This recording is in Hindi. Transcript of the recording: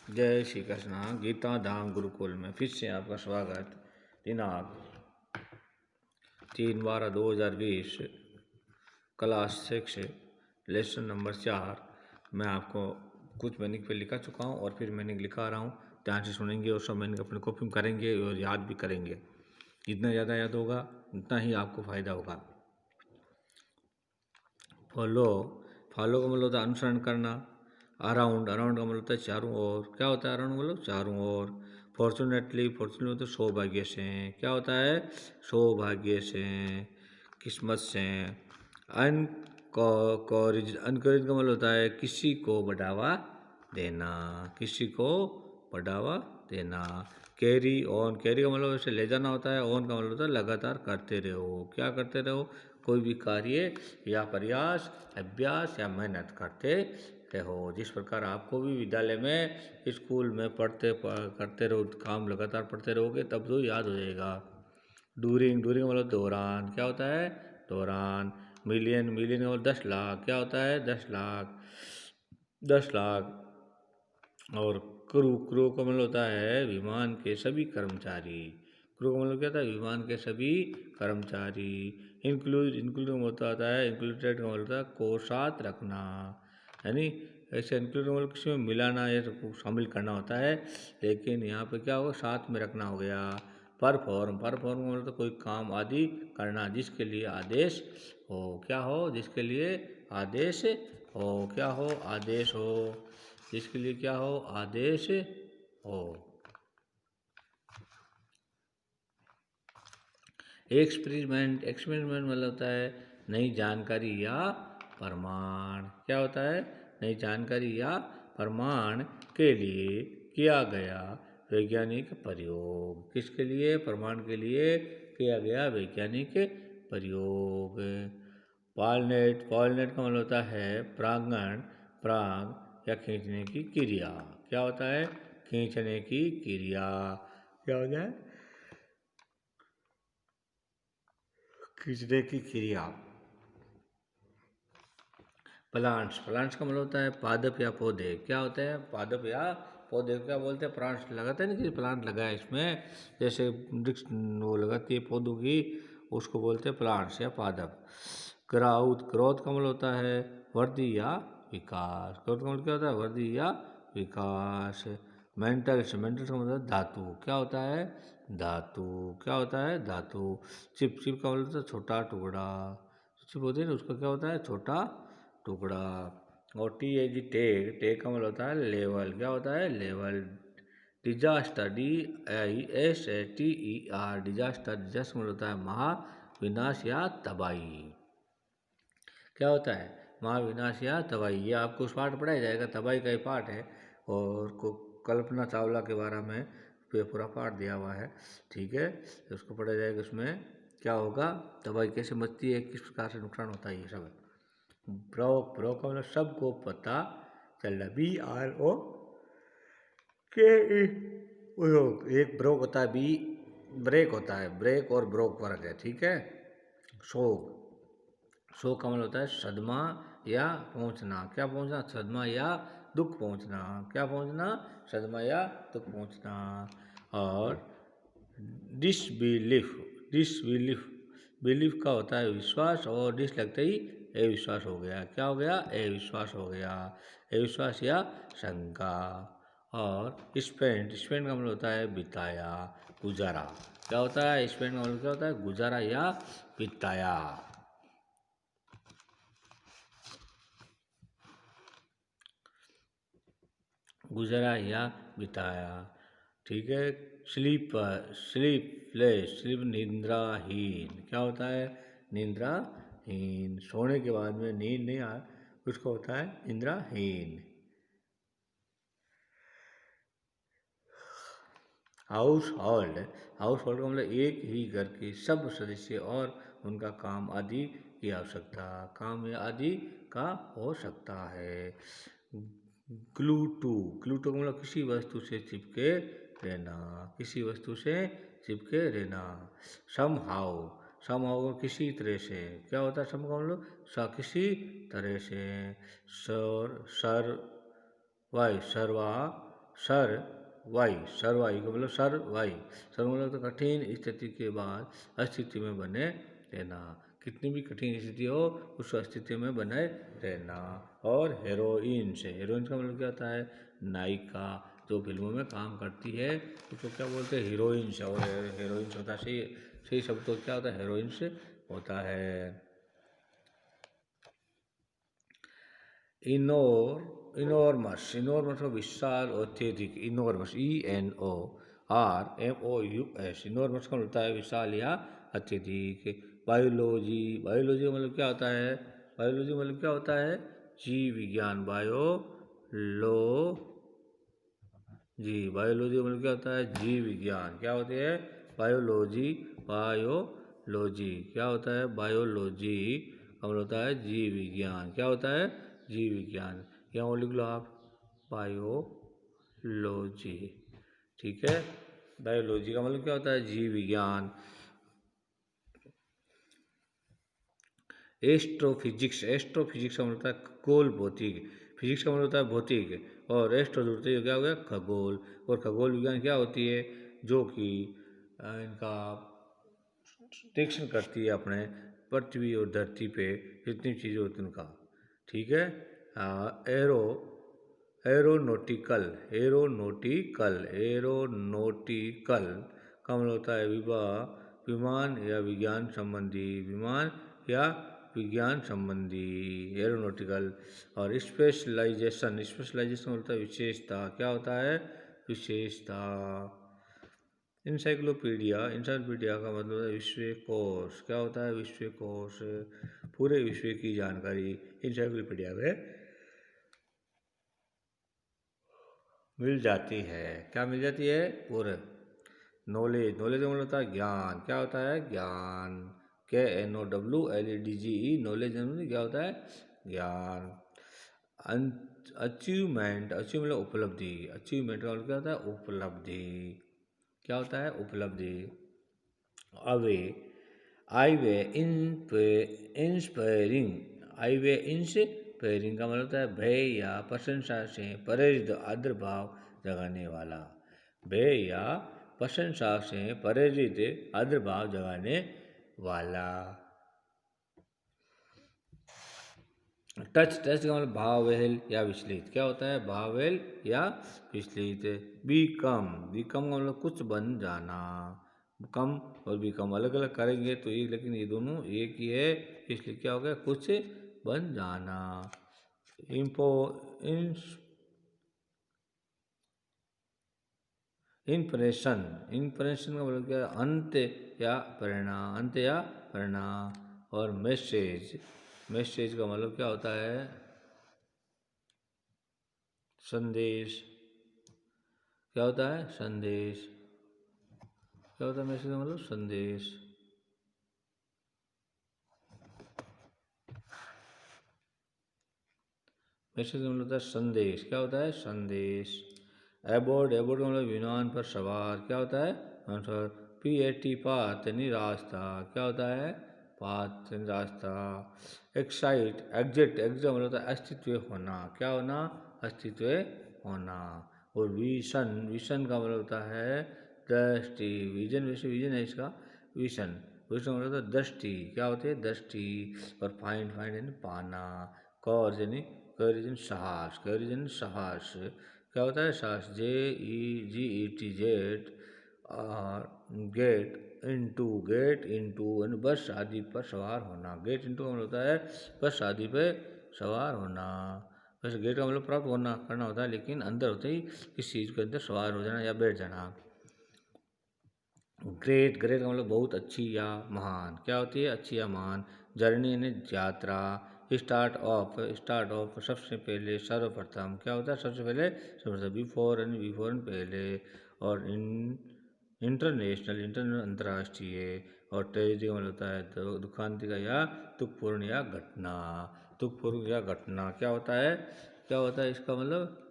जय श्री कृष्णा। गीता धाम गुरुकुल में फिर से आपका स्वागत। दिनांक 3/12/2020, क्लास 6, लेसन नंबर 4। मैं आपको कुछ मीनिंग पे लिखा चुका हूँ और फिर मीनिंग लिखा रहा हूँ। ध्यान से सुनेंगे और सब मीनिंग अपने कॉपी में करेंगे और याद भी करेंगे। जितना ज़्यादा याद होगा उतना ही आपको फ़ायदा होगा। फॉलो, फॉलो का मतलब होता है अनुसरण करना। अराउंड, अराउंड का मतलब होता है चारों ओर। क्या होता है अराउंड मतलब? चारों ओर। फॉर्चुनेटली, फॉर्चुनेटली मतलब सौभाग्य से। क्या होता है? सौभाग्य से, किस्मत से। अनकॉरेज, अनकॉरेज का मतलब होता है किसी को बढ़ावा देना, किसी को बढ़ावा देना। कैरी ऑन, कैरी का मतलब ऐसे ले जाना होता है। ऑन का मतलब होता है लगातार करते रहो। क्या करते रहो? कोई भी कार्य या प्रयास, अभ्यास या मेहनत करते रहो। जिस प्रकार आपको भी विद्यालय में, स्कूल में करते रहो, काम लगातार पढ़ते रहोगे तब तो याद हो जाएगा। डूरिंग, डूरिंग मतलब दौरान। क्या होता है? दौरान। मिलियन, मिलियन मतलब 10 लाख। क्या होता है? 10 लाख, 10 लाख। और क्रू, क्रू का मतलब होता है विमान के सभी कर्मचारी। क्रू का मतलब क्या होता है? विमान के सभी कर्मचारी। इंक्लूड, इंक्लूड का मतलब होता है, इंक्लूडेड का मतलब होता है को साथ रखना, यानी ऐसे इंक्लूड का मतलब किसी में मिलाना या शामिल करना होता है, लेकिन यहाँ पे क्या होगा? साथ में रखना हो गया। परफॉर्म, परफॉर्म का मतलब कोई काम आदि करना जिसके लिए आदेश हो। क्या हो? जिसके लिए आदेश हो। क्या हो? आदेश हो। जिसके लिए क्या हो? आदेश हो। एक्सपेरिमेंट, एक्सपेरिमेंट मतलब होता है नई जानकारी या प्रमाण। क्या होता है? नई जानकारी या प्रमाण के लिए किया गया वैज्ञानिक प्रयोग। किसके लिए? प्रमाण के लिए किया गया वैज्ञानिक प्रयोग। पॉलिनेट, पॉलिनेट का मतलब होता है परागण, पराग या खींचने की क्रिया। क्या होता है? खींचने की क्रिया। क्या होता है? खींचने की क्रिया। प्लांट्स, प्लांट्स का मतलब होता है पादप या पौधे। क्या होते हैं? पादप या पौधे। क्या बोलते हैं? प्लांट्स लगाते हैं ना, कि प्लांट लगा है इसमें, जैसे वृक्ष वो लगाती है पौधों की, उसको बोलते हैं प्लांट्स या पादप। ग्राउथ, ग्रोथ का मतलब होता है वृद्धि या विकास। ग्रोथ का मतलब क्या होता है? वृद्धि या विकास। मेंटल्स, मेंटल्स का मतलब धातु। क्या होता है? धातु। क्या होता है? धातु। चिप, चिप का मतलब होता है छोटा टुकड़ा। चिप होती है ना, उसका क्या होता है? छोटा टुकड़ा। और T A G, tag, tag का मतलब होता है लेवल। क्या होता है? लेवल। डिजास्टर, DISASTER, डिजास्टर, डिजास्टर मतलब होता है महाविनाश या तबाही। क्या होता है? महाविनाश या तबाही। ये आपको उस पाठ पढ़ाया जाएगा, तबाही का ही पाठ है। और को कल्पना चावला के बारे में पूरा पाठ दिया हुआ है। ठीक है, उसको पढ़ा जाएगा। उसमें क्या होगा? तबाही कैसे मचती है, किस प्रकार से नुकसान होता है, ये सब है। ब्रोक, ब्रोक का मतलब सबको पता चलना। BRO के एक ब्रोक होता है, बी ब्रेक होता है। ब्रेक और ब्रोक वर्ग है। ठीक है। शोक, शोक का मतलब होता है सदमा या पहुंचना। क्या पहुंचना? सदमा या दुख पहुंचना। क्या पहुंचना? सदमा या दुख पहुंचना। और डिसबिलीफ, डिसबिलीफ, बिलीफ का होता है विश्वास, और डिस लगते ही अविश्वास हो गया। क्या हो गया? अविश्वास हो गया। अविश्वास या शंका। और स्पेंड, स्पेंड का मतलब होता है बिताया, गुजारा। क्या होता है? स्पेंड का मतलब क्या होता है? गुजारा या बिताया। गुजरा या बिताया। ठीक है। स्लीपर, स्लीपलेस, स्लीप निद्राहीन। क्या होता है? निद्राहीन। सोने के बाद में नींद नहीं आ, उसको होता है निद्राहीन। हाउस होल्ड, हाउस होल्ड का मतलब एक ही घर के सब सदस्य और उनका काम आदि की आवश्यकता, काम या आदि का हो सकता है। ग्लू टू, ग्लू टू का मतलब किसी वस्तु से चिपके रहना, किसी वस्तु से चिपके रहना। सम हाउ, सम हाउ किसी तरह से। क्या होता है सम का मतलब? किसी तरह से। सर, सर वाई, सर्वा सर्वाई का मतलब सर्वाई, सर्व मतलब तो कठिन स्थिति के बाद स्थिति में बने रहना, कितनी भी कठिन स्थिति हो उस स्थिति में बने रहना। और हीरोइन का मतलब क्या होता है, नायिका जो फिल्मों में काम करती है उसको क्या बोलते हैं, हीरोइंस। और हीरोइंस होता है सही सही शब्द तो क्या होता है, हीरोइंस होता है। इनोर्मस का विशाल, अत्यधिक, इनोर्मस ENORMOUS, इनोर्मस का होता है विशाल या अत्यधिक। बायोलॉजी का मतलब क्या होता है, बायोलॉजी का मतलब क्या होता है, जीव विज्ञान, बायोलॉजी का मतलब क्या होता है, जीव विज्ञान। क्या होते हैं, बायोलॉजी क्या होता है, बायोलॉजी का मतलब होता है जीव विज्ञान। क्या होता है, जीव विज्ञान। यहाँ और लिख लो आप, बायोलॉजी। ठीक है, बायोलॉजी का मतलब क्या होता है, जीव विज्ञान। एस्ट्रोफिजिक्स का मतलब होता है खगोल भौतिक, फिजिक्स का मतलब होता है भौतिक, और एस्ट्रो जुड़ते ही क्या हो गया, खगोल। और खगोल विज्ञान क्या होती है, जो कि इनका डिटेक्शन करती है अपने पृथ्वी और धरती पे जितनी चीज़ें होती हैं उनका। ठीक है, एरो एरोनॉटिकल का मतलब होता है विमान या विज्ञान संबंधी, एरोनॉटिकल। और स्पेशलाइजेशन होता है विशेषता। क्या होता है, विशेषता। इंसाइक्लोपीडिया का मतलब है विश्वकोश। क्या होता है, विश्वकोश, पूरे विश्व की जानकारी इंसाइक्लोपीडिया में मिल जाती है। क्या मिल जाती है, पूरे। नॉलेज का मतलब होता है ज्ञान। क्या होता है, ज्ञान। KNOWLEDGE, नॉलेज क्या होता है, ज्ञान। अचीवमेंट मतलब उपलब्धि, अचीवमेंट का मतलब क्या होता है, उपलब्धि। क्या होता है, उपलब्धि। अवे इंस्पायरिंग का मतलब होता है भय या प्रशंसा से प्रेरित आदर भाव जगाने वाला, भय या प्रशंसा से प्रेरित आदर भाव जगाने वाला। टच का मतलब भावेल या विचलित। क्या होता है, भावेल या विचलित। बीकम का मतलब कुछ बन जाना, कम और बीकम अलग अलग करेंगे तो एक, लेकिन ये दोनों एक ही है, इसलिए क्या हो गया, कुछ बन जाना। इम्पो इम्प्रेशन का मतलब क्या है, अंत या परिणाम। और मैसेज का मतलब क्या होता है, संदेश। क्या होता है, संदेश। क्या होता है मैसेज का मतलब, संदेश। मैसेज का मतलब होता है संदेश। क्या होता है, संदेश। एबोर्ड का मतलब विमान पर सवार। क्या होता है, PAT पाथ यानी रास्ता। क्या होता है, पाथ यानी रास्ता। एग्जिट का मतलब होता है अस्तित्व होना। क्या होना, अस्तित्व होना। और विशन का मतलब होता है दृष्टि। विजन है इसका, विशन का मतलब होता है दृष्टि। क्या होती है, दृष्टि। और फाइंड यानी पाना। साहस, साहस। क्या होता है, साहस। GET और गेट इनटू यानी बस आदि पर सवार होना। गेट इनटू का मतलब होता है बस आदि पे सवार होना। वैसे गेट का मतलब प्राप्त होना करना होता है, लेकिन अंदर होते ही किसी चीज़ के अंदर सवार हो जाना या बैठ जाना। ग्रेट का मतलब बहुत अच्छी या महान। क्या होती है, अच्छी या महान। जर्नी यानी यात्रा। स्टार्ट ऑफ सबसे पहले, सर्वप्रथम। क्या होता है, सबसे पहले, सर्वप्रथम। बिफोर पहले। और इंटरनेशनल अंतर्राष्ट्रीय। और ट्रेजेडी का मतलब होता है दुखांतिक या दुखपूर्ण या घटना। क्या होता है, इसका मतलब